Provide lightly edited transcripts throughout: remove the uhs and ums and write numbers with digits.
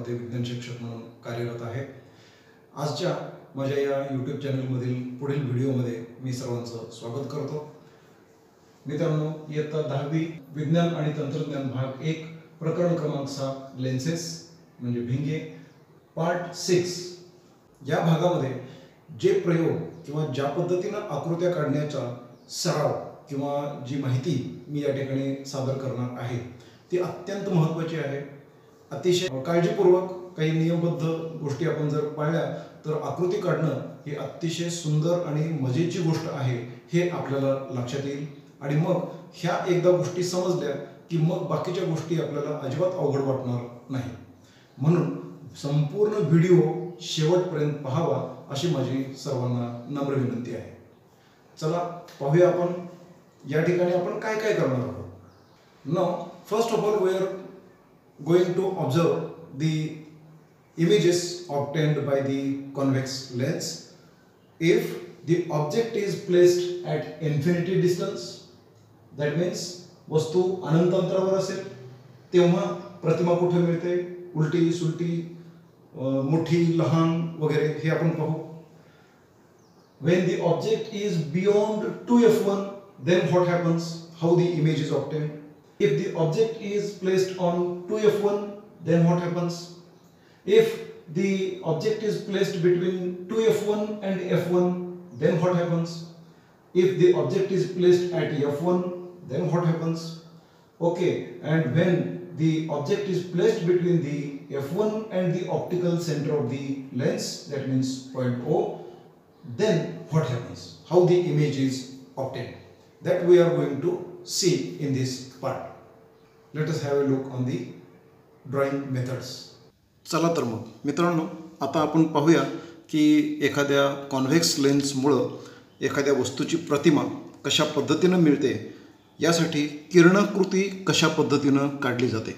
विभागामध्ये विज्ञान शिक्षक म्हणून कार्यरत आहे। आजच्या माझ्या या YouTube चॅनलमधील पुढील व्हिडिओमध्ये मी सर्वांचं स्वागत करतो। मित्रांनो, इयत्ता 10वी विज्ञान आणि तंत्रज्ञान भाग 1 प्रकरण क्रमांक 7 लेन्सेस म्हणजे भिंगे पार्ट 6 या भागामध्ये जे प्रयोग किंवा ज्या पद्धतीने आकृत्या काढण्याचा सराव किंवा जी माहिती मी या ठिकाणी सादर करणार आहे ती अत्यंत महत्त्वाची आहे। अतिशय काळजीपूर्वक काही नियमबद्ध गोष्टी आपण जर पाळल्या तर आकृती काढणं ही अतिशय सुंदर आणि मजेची गोष्ट आहे हे आपल्याला लक्षात येईल। आणि मग ह्या एकदा गोष्टी समजल्या की मग बाकीच्या गोष्टी आपल्याला अजिबात अवघड वाटणार नाही। म्हणून संपूर्ण व्हिडिओ शेवटपर्यंत पाहावा अशी माझी सर्वांना नम्र विनंती आहे। चला पाहूया आपण या ठिकाणी आपण काय काय करणार आहोत। Now first of all we are going to observe the images obtained by the convex lens. If the object is placed at infinity distance, that means वस्तू अनंत अंतरावर असेल तेव्हा प्रतिमा कुठे मिळते, उलटी सुलटी मोठी लहान वगैरे हे आपण पाहू। When the object is beyond 2f1, then what happens, how the image is obtained. If the object is placed on 2f1, then what happens? If the object is placed between 2f1 and f1, then what happens? If the object is placed at f1, then what happens? Okay, and when the object is placed between the f1 and the optical center of the lens, that means point O, then what happens? How the image is obtained? That we are going to see in this part. Let us have a look on the drawing methods. चला तर मग मित्रांनो, आता आपण पाहूया की एखाद्या convex लेन्समुळे एखाद्या वस्तूची प्रतिमा कशा पद्धतीने मिळते, यासाठी किरणाकृती कशा पद्धतीने काढली जाते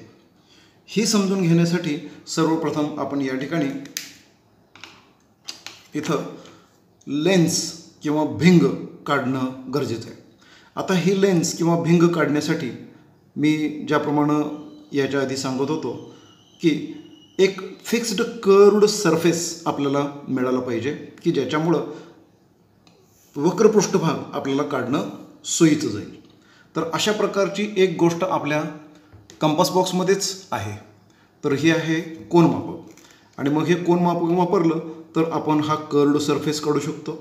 ही समजून घेण्यासाठी सर्वप्रथम आपण या ठिकाणी इथं लेन्स किंवा भिंग काढणं गरजेचं आहे। आता ही लेन्स किंवा भिंग काढण्यासाठी मी ज्याप्रमाणे याच्या आधी सांगत होतो की एक फिक्स्ड कर्व्ड सरफेस आपल्याला मिळाला पाहिजे की ज्याच्यामुळं वक्र पृष्ठभाग आपल्याला काढणं सोयीचं जाईल। तर अशा प्रकारची एक गोष्ट आपल्या कंपास बॉक्समध्येच आहे। तर ही आहे कोनमापक आणि मग हे कोनमापक वापरलं तर आपण हा कर्व्ड सरफेस काढू शकतो।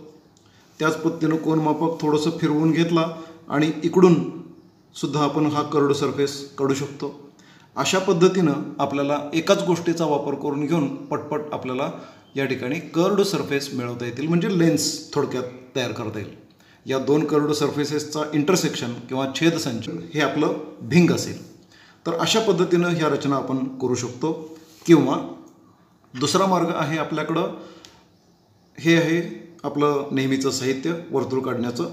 त्याच पद्धतीनं कोनमापक थोडंसं फिरवून घेतला आणि इकडून सुद्धा आपण हा कर्व्ड सरफेस काढू शकतो। अशा पद्धतीनं आपल्याला एकाच गोष्टीचा वापर करून घेऊन पटपट आपल्याला या ठिकाणी कर्व्ड सरफेस मिळवता येतील, म्हणजे लेन्स थोडक्यात तयार करता येईल। या दोन कर्व्ड सरफेसेसचा इंटरसेक्शन किंवा छेदसंच हे आपलं भिंग असेल। तर अशा पद्धतीनं ह्या रचना आपण करू शकतो। किंवा दुसरा मार्ग आहे आपल्याकडं, हे आहे आपलं नेहमीचं साहित्य वर्तुळ काढण्याचं।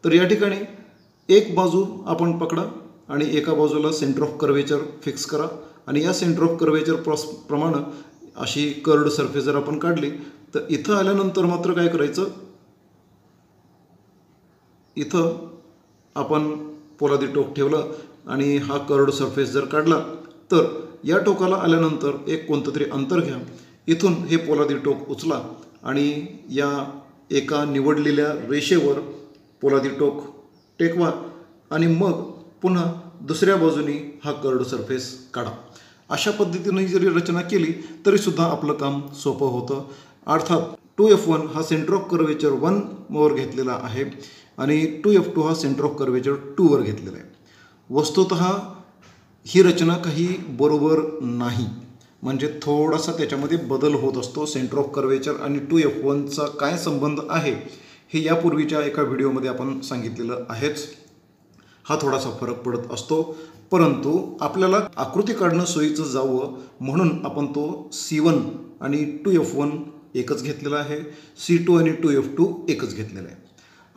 तर या ठिकाणी एक बाजू आपण पकडा आणि एका बाजूला सेंटर ऑफ कर्वेचर फिक्स करा आणि या सेंटर ऑफ कर्वेचर प्रमाणे अशी कर्व्ड सरफेस जर आपण काढली तर इथं आल्यानंतर मात्र काय करायचं, इथं आपण पोलादी टोक ठेवलं आणि हा कर्व्ड सरफेस जर काढला तर या टोकाला आल्यानंतर एक कोणतं तरी अंतर घ्या, इथून हे पोलादी टोक उचला आणि या एका निवडलेल्या रेषेवर पोलादी टोक टेकवा आणि मग पुन्हा दुसऱ्या बाजूनी हा कर्व्ड सरफेस काढा। अशा पद्धतीने जरी रचना केली तरी सुद्धा आपलं काम सोपं होतं। अर्थात 2f1 हा सेंटर ऑफ कर्वेचर 1 वर घेतलेला आहे आणि 2f2 हा सेंटर ऑफ कर्वेचर 2 वर घेतलेला आहे। वस्तुतः ही रचना काही बरोबर नाही, म्हणजे थोडासा त्याच्यामध्ये बदल होत असतो। सेंटर ऑफ कर्वेचर आणि 2f1चा काय संबंध आहे हे यापूर्वीच्या एका व्हिडिओमध्ये आपण सांगितलेलं आहेच। हा थोडासा फरक पडत असतो, परंतु आपल्याला आकृती काढणं सोयीचं जावं म्हणून आपण तो C1 आणि 2f1 एकच घेतलेला आहे, C2 आणि 2f2 एकच घेतलेला आहे।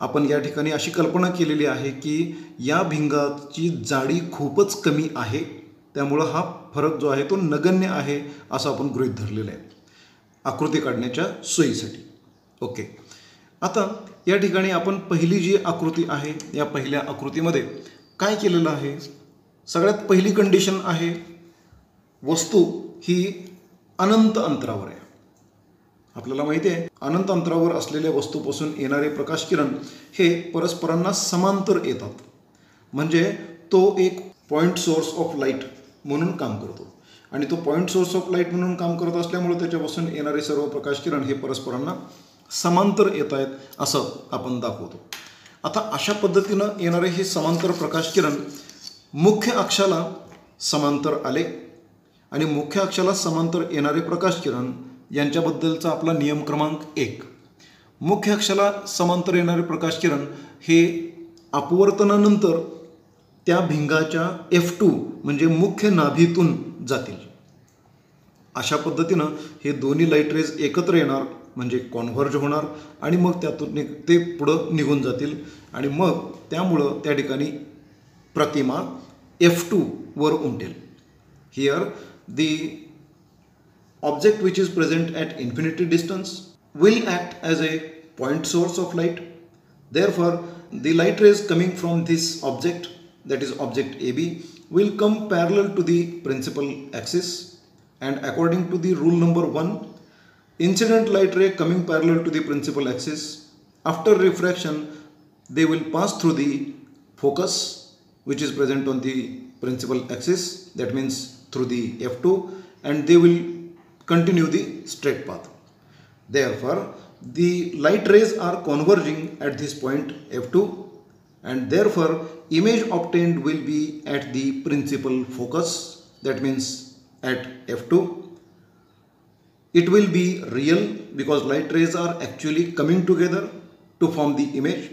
आपण या ठिकाणी अशी कल्पना केलेली आहे की या भिंगाची जाडी खूपच कमी आहे, त्यामुळं हा फरक जो आहे तो नगण्य आहे असं आपण गृहीत धरलेलं आहे आकृती काढण्याच्या सोयीसाठी। ओके, आता या ठिकाणी आपण पहिली जी आकृती आहे या पहिल्या आकृतीमध्ये काय केलेलं आहे, सगळ्यात पहिली कंडिशन आहे वस्तू ही अनंत अंतरावर आहे. आपल्याला माहिती आहे अनंत अंतरावर असलेल्या वस्तूपासून येणारे प्रकाश किरण हे परस्परांना समांतर येतात, म्हणजे तो एक पॉईंट सोर्स ऑफ लाईट म्हणून काम करतो. आणि तो पॉईंट सोर्स ऑफ लाईट म्हणून काम करत असल्यामुळे त्याच्यापासून येणारे सर्व प्रकाश किरण हे परस्परांना समांतर येत आहेत असं आपण दाखवतो. आता अशा पद्धतीनं येणारे हे समांतर प्रकाश किरण मुख्य अक्षाला समांतर आले आणि मुख्य अक्षाला समांतर येणारे प्रकाश किरण यांच्याबद्दलचा आपला नियम क्रमांक 1. मुख्य अक्षाला समांतर येणारे प्रकाश किरण हे अपवर्तनानंतर त्या भिंगाच्या F2 म्हणजे मुख्य नाभीतून जातील. अशा पद्धतीनं हे दोन्ही लाईट रेज एकत्र येणार म्हणजे कॉन्व्हर्ज होणार आणि मग त्यातून ते पुढं निघून जातील आणि मग त्यामुळं त्या ठिकाणी प्रतिमा F2 वर उमटेल. Here the object which is present at infinity distance will act as a point source of light. Therefore, the light rays coming from this object, that is object AB, will come parallel to the principal axis, and according to the rule number 1, incident light ray coming parallel to the principal axis, after refraction they will pass through the focus which is present on the principal axis, that means through the F2, and they will continue the straight path. Therefore, the light rays are converging at this point F2, and therefore image obtained will be at the principal focus, that means at F2. It will be real because light rays are actually coming together to form the image.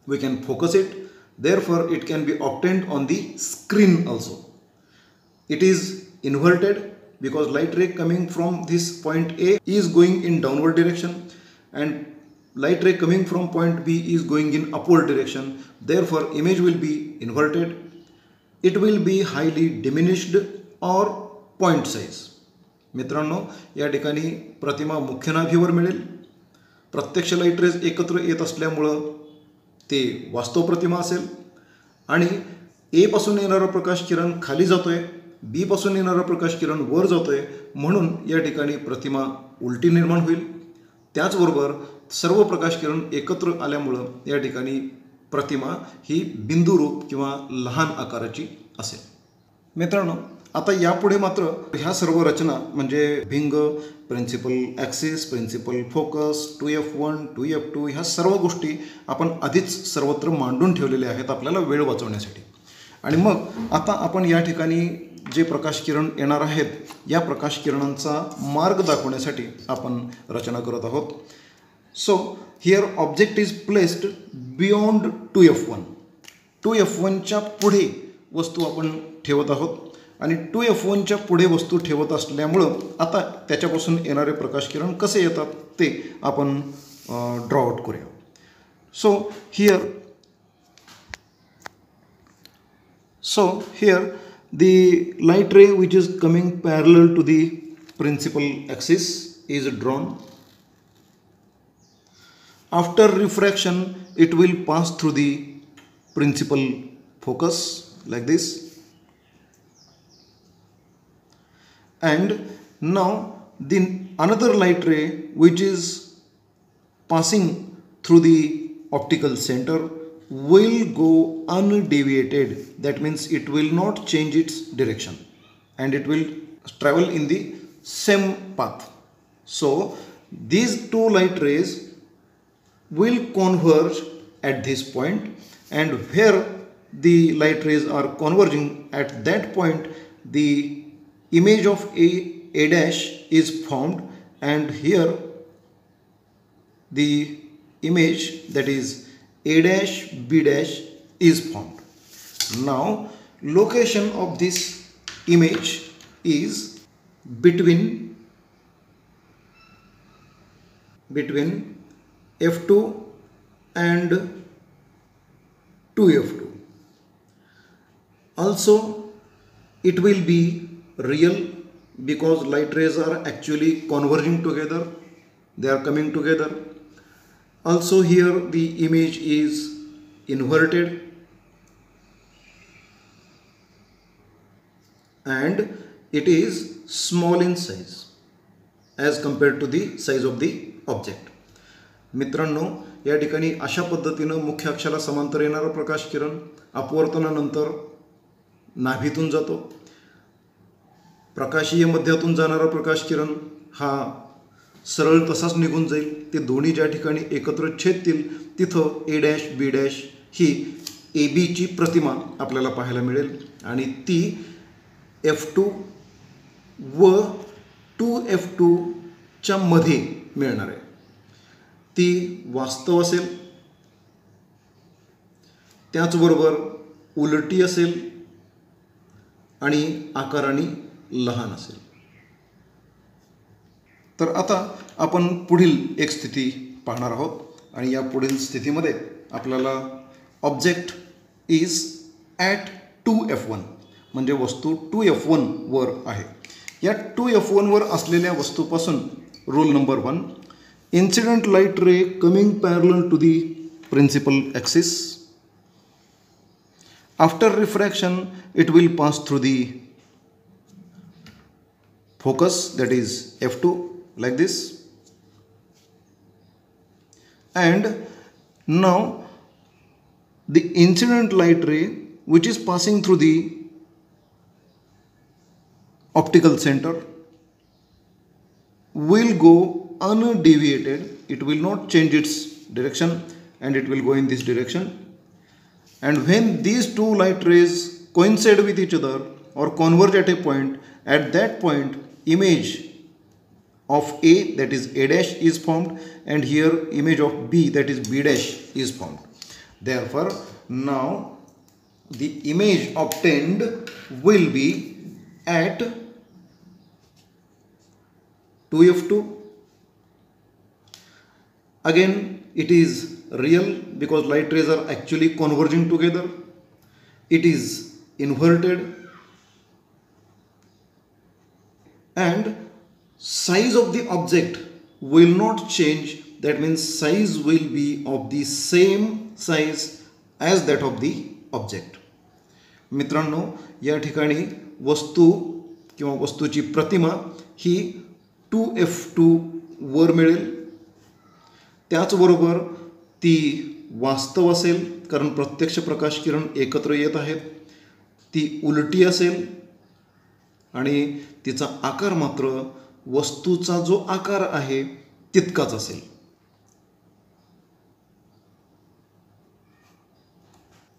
We can focus it, therefore it can be obtained on the screen also. It is inverted because light ray coming from this point A is going in downward direction and light ray coming from point B is going in upward direction. Therefore image will be inverted. It will be highly diminished or point size. मित्रांनो, या ठिकाणी प्रतिमा मुख्य नाभीवर मिळेल. प्रत्यक्ष light rays एकत्र येत असल्यामुळं ते वास्तव प्रतिमा असेल आणि ए पासून येणारा प्रकाश किरण खाली जातोय, बी पासून येणारा प्रकाश किरण वर जातोय, म्हणून या ठिकाणी प्रतिमा उलटी निर्माण होईल. त्याचबरोबर सर्व प्रकाश किरण एकत्र आल्यामुळं या ठिकाणी प्रतिमा ही बिंदुरूप किंवा लहान आकाराची असेल. मित्रांनो, आता यापुढे मात्र ह्या सर्व रचना म्हणजे भिंग, principal axis, principal focus, 2F1, 2F2 ह्या सर्व गोष्टी आपण आधीच सर्वत्र मांडून ठेवलेल्या आहेत आपल्याला वेळ वाचवण्यासाठी. आणि मग आता आपण या ठिकाणी जे प्रकाश किरण येणार आहेत या प्रकाश किरणांचा मार्ग दाखवण्यासाठी आपण रचना करत आहोत. So here object is placed beyond 2F1. 2F1च्या पुढे वस्तू आपण ठेवत आहोत आणि 2F1च्या पुढे वस्तू ठेवत असल्यामुळं आता त्याच्यापासून येणारे प्रकाश किरण कसे येतात ते आपण ड्रॉ आउट करूया. So here the light ray which is coming parallel to the principal axis is drawn. After refraction it will pass through the principal focus like this, and now the another light ray which is passing through the optical center will go undeviated. That means it will not change its direction and it will travel in the same path. So these two light rays will converge at this point, and where the light rays are converging at that point the image of A dash is formed, and here the image that is A dash B dash is formed. Now location of this image is between F2 and 2F2. Also it will be real because light rays are actually converging together, they are coming together. Also here the image is inverted and it is small in size. As compared to the size of the object. मित्रांनो, या ठिकाणी अशा पद्धतीनं मुख्य अक्षाला समांतर येणारा प्रकाश किरण अपवर्तनानंतर नाभीतून जातो. प्रकाशीय मध्यातून जाणारा प्रकाश किरण हा सरळ तसाच निघून जाईल. ते दोन्ही ज्या ठिकाणी एकत्र छेदतील तिथं ए डॅश बी डॅश ही ए बीची प्रतिमा आपल्याला पाहायला मिळेल आणि ती F2 व 2F2च्या मध्ये मिळणार आहे. ती वास्तव असेल, त्याचबरोबर उलटी असेल आणि आकाराने लहान असेल. तर आता आपण पुढील एक स्थिती पाहणार आहोत आणि या पुढील स्थितीमध्ये आपल्याला ऑब्जेक्ट इज ॲट 2F1 म्हणजे वस्तू 2F1 वर आहे. या 2F1 वर असलेल्या वस्तूपासून rule number 1, incident light ray coming parallel to the principal axis. After refraction it will pass through the focus, that is F2, like this. And now the incident light ray which is passing through the optical center will go undeviated. It will not change its direction and it will go in this direction. And when these two light rays coincide with each other or converge at a point, at that point image of A, that is A dash, is formed, and here image of B, that is B dash, is formed. Therefore, now the image obtained will be at 2F2. Again, it is real because light rays are actually converging together. It is inverted. And size of the object will not change. That means size will be of the same size as that of the object. मित्रांनो, या ठिकाणी वस्तू किंवा वस्तूची प्रतिमा ही 2F2 वर मिळेल. त्याचबरोबर ती वास्तव असेल कारण प्रत्यक्ष प्रकाश किरण एकत्र येत आहेत. ती उलटी असेल आणि तिचा आकार मात्र वस्तूचा जो आकार आहे तितकाच असेल.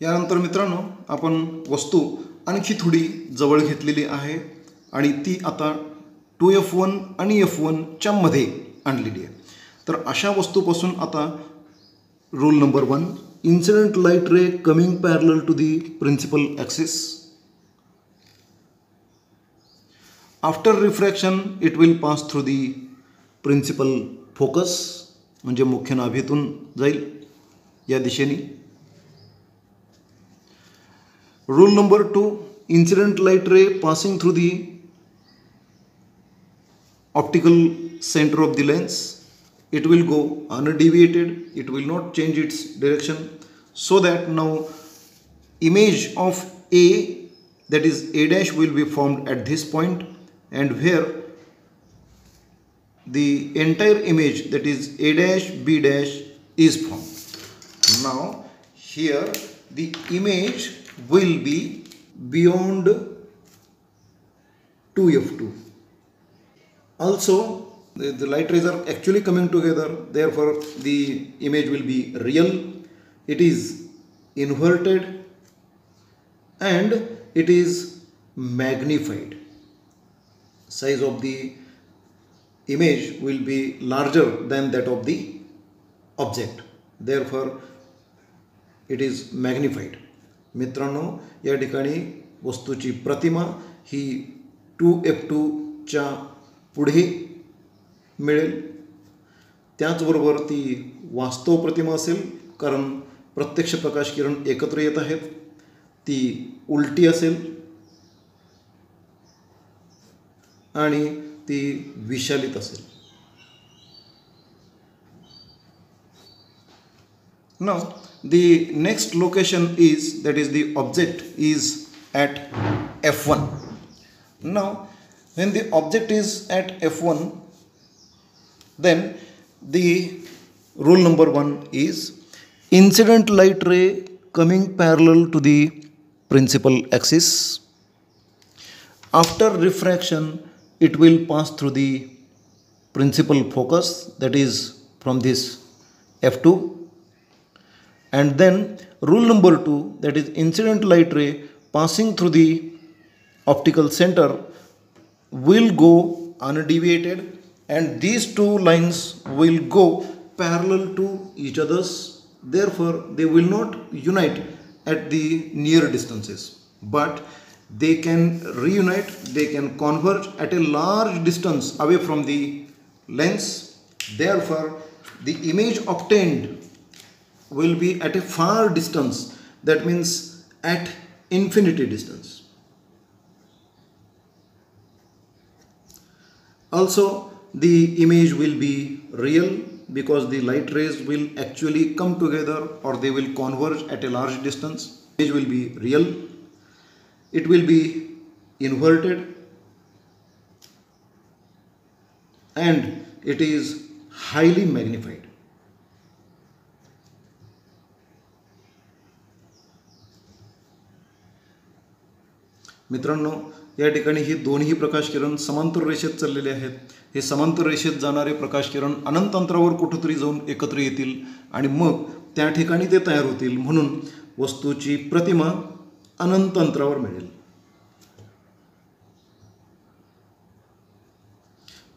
यानंतर मित्रांनो, आपण वस्तू आणखी थोडी जवळ घेतलेली आहे आणि ती आता 2F1 आणि F1च्या मध्ये आणलेली आहे. तर अशा वस्तूपासून आता rule number 1, incident light ray coming parallel to the principal axis. After refraction it will pass through the principal focus म्हणजे मुख्य नाभीतून जाईल या दिशेने. Rule number 2, incident light ray passing through the optical centre of the lens. It will go undeviated. It will not change its direction, so that now image of A, that is A dash, will be formed at this point, and where the entire image, that is A dash B dash, is formed. Now here the image will be beyond 2F2. Also the light rays are actually coming together, therefore the image will be real. It is inverted and it is magnified. Size of the image will be larger than that of the object, therefore it is magnified. मित्रांनो, या ठिकाणी वस्तूची प्रतिमा ही 2F2च्या पुढे मिळेल. त्याचबरोबर ती वास्तव प्रतिमा असेल कारण प्रत्यक्ष प्रकाश किरण एकत्र येत आहेत. ती उलटी असेल आणि ती विशालित असेल. Now the next location is, that is the object is at F1. Now when the object is at F1, Then the rule number 1 is incident light ray coming parallel to the principal axis. After refraction, it will pass through the principal focus, that is from this F2. And then rule number 2, that is incident light ray passing through the optical center will go undeviated, and these two lines will go parallel to each other's. Therefore, they will not unite at the near distances, but they can reunite, they can converge at a large distance away from the lens. Therefore, the image obtained will be at a far distance, that means at infinity distance. Also, the image will be real because the light rays will actually come together, or they will converge at a large distance. Image will be real. It will be inverted, and it is highly magnified. मित्रांनो, या ठिकाणी ही दोन्ही प्रकाश किरण समांतर रेषेत चाललेले आहेत. हे समांतर रेषेत जाणारे प्रकाश किरण अनंत अंतरावर कुठेतरी जाऊन एकत्र येतील आणि मग त्या ठिकाणी ते तयार होतील, म्हणून वस्तूची प्रतिमा अनंत अंतरावर मिळेल.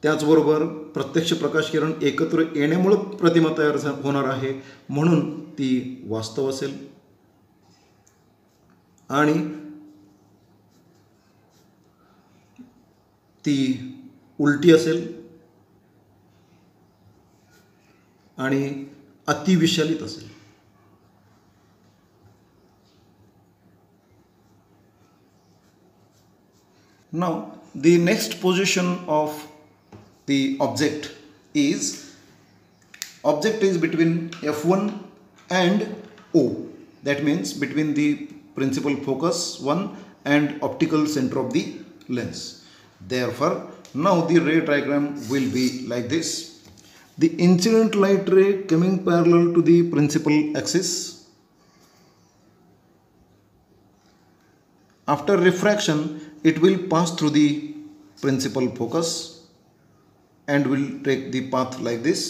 त्याचबरोबर प्रत्यक्ष प्रकाश किरण एकत्र येण्यामुळे प्रतिमा तयार होणार आहे, म्हणून ती वास्तव असेल. आणि ती उलटी असेल आणि अतिविशालित असेल. Now the next position of the object is between F1 and O. That means between the principal focus 1 and optical center of the lens. Therefore, now the ray diagram will be like this. The incident light ray coming parallel to the principal axis. After refraction, it will pass through the principal focus and will take the path like this.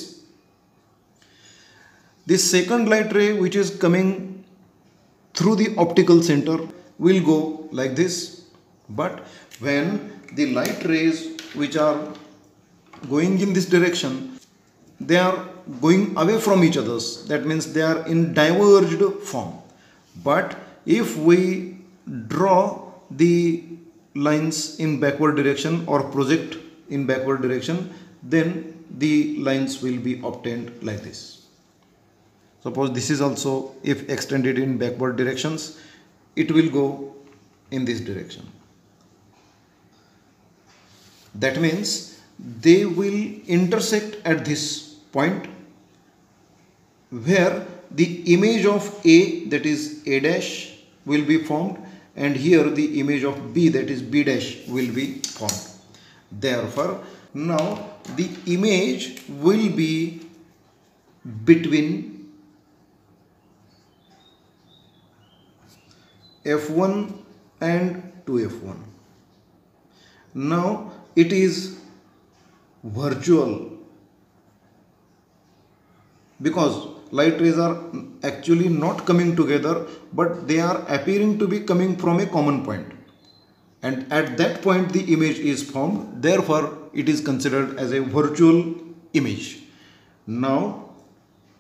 The second light ray, which is coming through the optical center, will go like this. But when the light rays which are going in this direction, they are going away from each other. That means they are in diverged form. But if we draw the lines in backward direction or project in backward direction, then the lines will be obtained like this. Suppose this is also, if extended in backward directions, it will go in this direction. That means they will intersect at this point where the image of A, that is A dash, will be formed, and here the image of B, that is B dash, will be formed. Therefore, now the image will be between F1 and 2F1. Now it is virtual because light rays are actually not coming together, but they are appearing to be coming from a common point, and at that point the image is formed. Therefore, it is considered as a virtual image. Now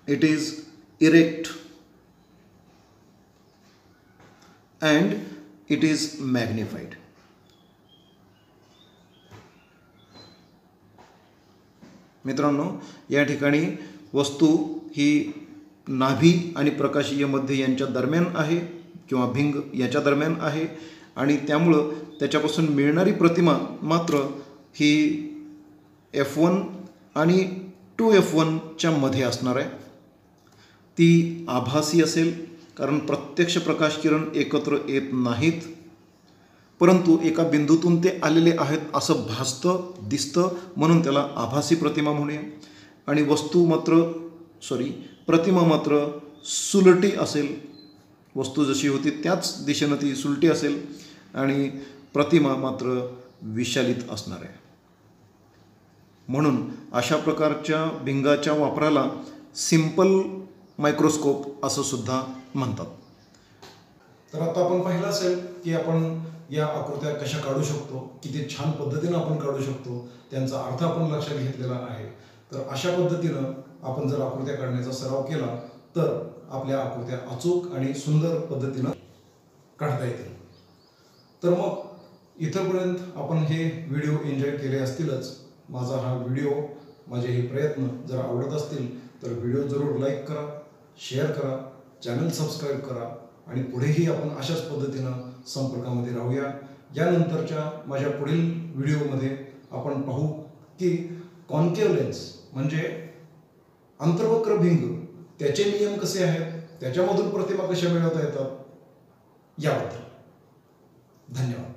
it is erect and it is magnified. मित्रांनो, या ठिकाणी वस्तू ही नाभी आणि प्रकाशीय मध्य यांच्या दरम्यान आहे किंवा भिंग याच्या दरम्यान आहे, आणि त्यामुळं त्याच्यापासून मिळणारी प्रतिमा मात्र ही F1 आणि 2F1च्या मध्ये असणार आहे. ती आभासी असेल, कारण प्रत्यक्ष प्रकाश किरण एकत्र येत नाहीत, परंतु एका बिंदूतून ते आलेले आहेत असं भासतं, दिसतं, म्हणून त्याला आभासी प्रतिमा म्हणूया. आणि प्रतिमा मात्र सुलटी असेल. वस्तू जशी होती त्याच दिशेनं ती सुलटी असेल आणि प्रतिमा मात्र विशालित असणार आहे. म्हणून अशा प्रकारच्या भिंगाच्या वापराला सिंपल मायक्रोस्कोप असं सुद्धा म्हणतात. तर आता आपण पाहिलं असेल की आपण या आकृत्या कशा काढू शकतो, किती छान पद्धतीनं आपण काढू शकतो, त्यांचा अर्थ आपण लक्षात घेतलेला आहे. तर अशा पद्धतीनं आपण जर आकृत्या काढण्याचा सराव केला तर आपल्या आकृत्या अचूक आणि सुंदर पद्धतीनं काढता येतील. तर मग इथपर्यंत आपण हे व्हिडिओ एन्जॉय केले असतीलच. माझा हा व्हिडिओ, माझे हे प्रयत्न जर आवडत असतील तर व्हिडिओ जरूर लाईक करा, शेअर करा, चॅनल सबस्क्राईब करा आणि पुढेही आपण अशाच पद्धतीनं संपर्कामध्ये राहूया. यानंतरच्या माझ्या पुढील व्हिडिओमध्ये आपण पाहू की कॉन्केव्ह लेन्स म्हणजे अंतर्वक्र भिंग, त्याचे नियम कसे आहेत, त्याच्यामधून प्रतिमा कशा मिळवता येतात याबद्दल. धन्यवाद.